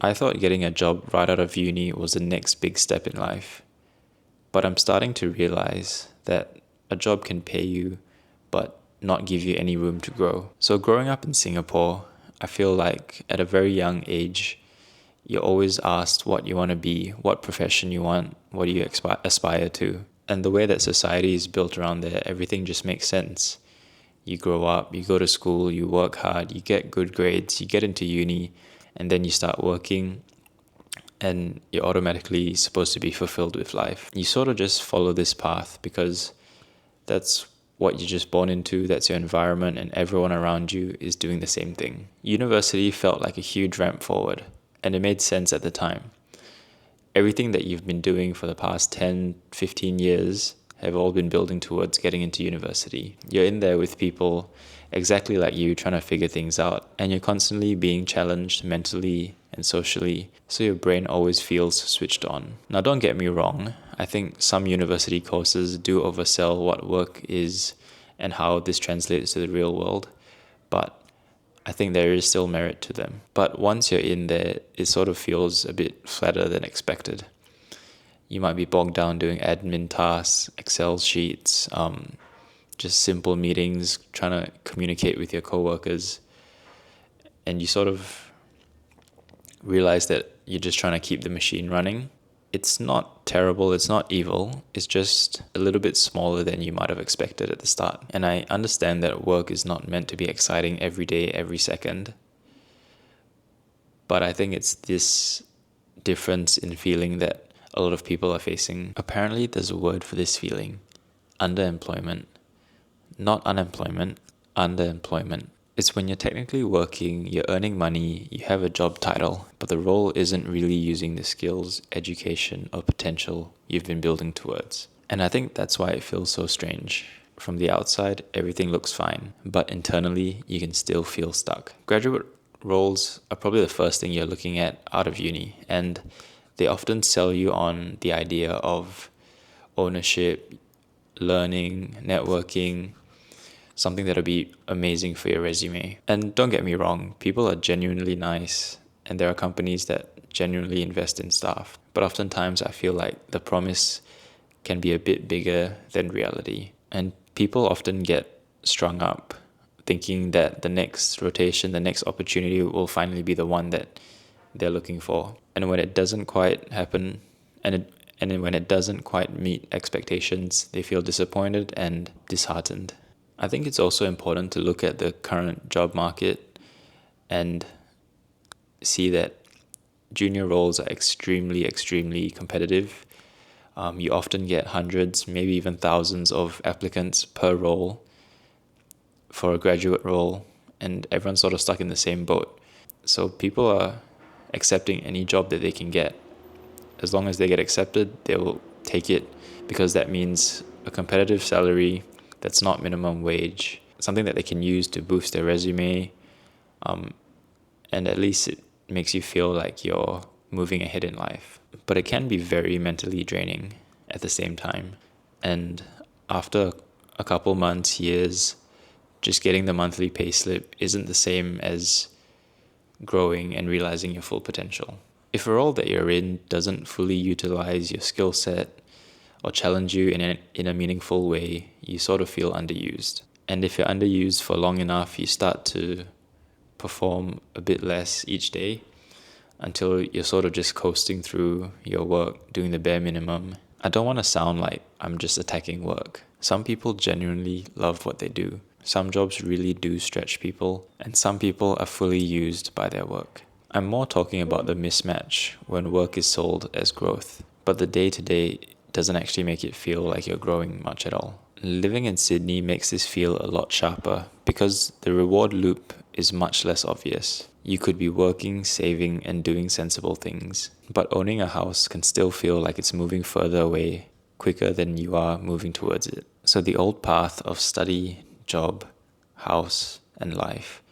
I thought getting a job right out of uni was the next big step in life, but I'm starting to realize that a job can pay you, but not give you any room to grow. So, growing up in Singapore, I feel like at a very young age, you're always asked what you want to be, what profession you want, what do you aspire to. And the way that society is built around there, everything just makes sense. You grow up, you go to school, you work hard, you get good grades, you get into uni, and then you start working, and you're automatically supposed to be fulfilled with life. You sort of just follow this path because that's what you're just born into, that's your environment, and everyone around you is doing the same thing. University felt like a huge ramp forward, and it made sense at the time. Everything that you've been doing for the past 10, 15 years have all been building towards getting into university. You're in there with people exactly like you, trying to figure things out, and you're constantly being challenged mentally and socially, so your brain always feels switched on. Now, don't get me wrong, I think some university courses do oversell what work is and how this translates to the real world, but I think there is still merit to them. But once you're in there, it sort of feels a bit flatter than expected. You might be bogged down doing admin tasks, Excel sheets, just simple meetings, trying to communicate with your coworkers, and you sort of realize that you're just trying to keep the machine running. It's not terrible, it's not evil, it's just a little bit smaller than you might have expected at the start. And I understand that work is not meant to be exciting every day, every second. But I think it's this difference in feeling that a lot of people are facing. Apparently, there's a word for this feeling: underemployment. Not unemployment, underemployment. It's when you're technically working, you're earning money, you have a job title, but the role isn't really using the skills, education, or potential you've been building towards. And I think that's why it feels so strange. From the outside, everything looks fine, but internally, you can still feel stuck. Graduate roles are probably the first thing you're looking at out of uni, and they often sell you on the idea of ownership, learning, networking, something that'll be amazing for your resume. And don't get me wrong, people are genuinely nice, and there are companies that genuinely invest in staff. But oftentimes I feel like the promise can be a bit bigger than reality. And people often get strung up thinking that the next rotation, the next opportunity will finally be the one that they're looking for. And when it doesn't quite happen, and when it doesn't quite meet expectations, they feel disappointed and disheartened. I think it's also important to look at the current job market and see that junior roles are extremely, extremely competitive. You often get hundreds, maybe even thousands of applicants per role for a graduate role, and everyone's sort of stuck in the same boat. So people are accepting any job that they can get. As long as they get accepted, they will take it, because that means a competitive salary that's not minimum wage, something that they can use to boost their resume, and at least it makes you feel like you're moving ahead in life. But it can be very mentally draining at the same time. And after a couple months, years, just getting the monthly payslip isn't the same as growing and realizing your full potential. If a role that you're in doesn't fully utilize your skill set or challenge you in a meaningful way, you sort of feel underused. And if you're underused for long enough, you start to perform a bit less each day until you're sort of just coasting through your work, doing the bare minimum. I don't want to sound like I'm just attacking work. Some people genuinely love what they do. Some jobs really do stretch people, and some people are fully used by their work. I'm more talking about the mismatch when work is sold as growth, but the day-to-day doesn't actually make it feel like you're growing much at all. Living in Sydney makes this feel a lot sharper because the reward loop is much less obvious. You could be working, saving, and doing sensible things, but owning a house can still feel like it's moving further away quicker than you are moving towards it. So the old path of study, job, house, and life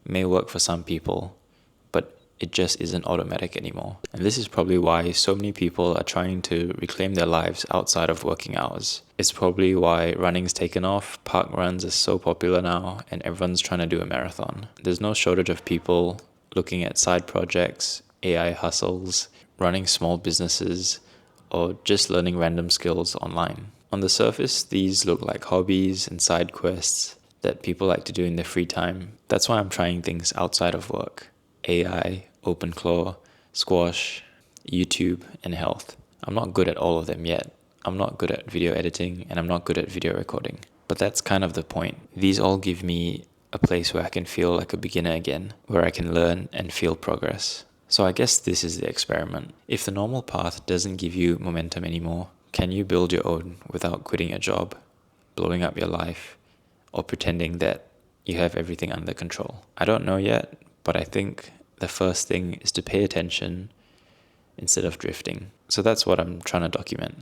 may work for some people, but it just isn't automatic anymore. And this is probably why so many people are trying to reclaim their lives outside of working hours. It's probably why running's taken off, park runs are so popular now, and everyone's trying to do a marathon. There's no shortage of people looking at side projects, AI hustles, running small businesses, or just learning random skills online. On the surface, these look like hobbies and side quests that people like to do in their free time. That's why I'm trying things outside of work: AI, OpenClaw, squash, YouTube, and health. I'm not good at all of them yet. I'm not good at video editing, and I'm not good at video recording. But that's kind of the point. These all give me a place where I can feel like a beginner again, where I can learn and feel progress. So I guess this is the experiment. If the normal path doesn't give you momentum anymore, can you build your own without quitting a job, blowing up your life, or pretending that you have everything under control? I don't know yet, but I think the first thing is to pay attention instead of drifting. So that's what I'm trying to document.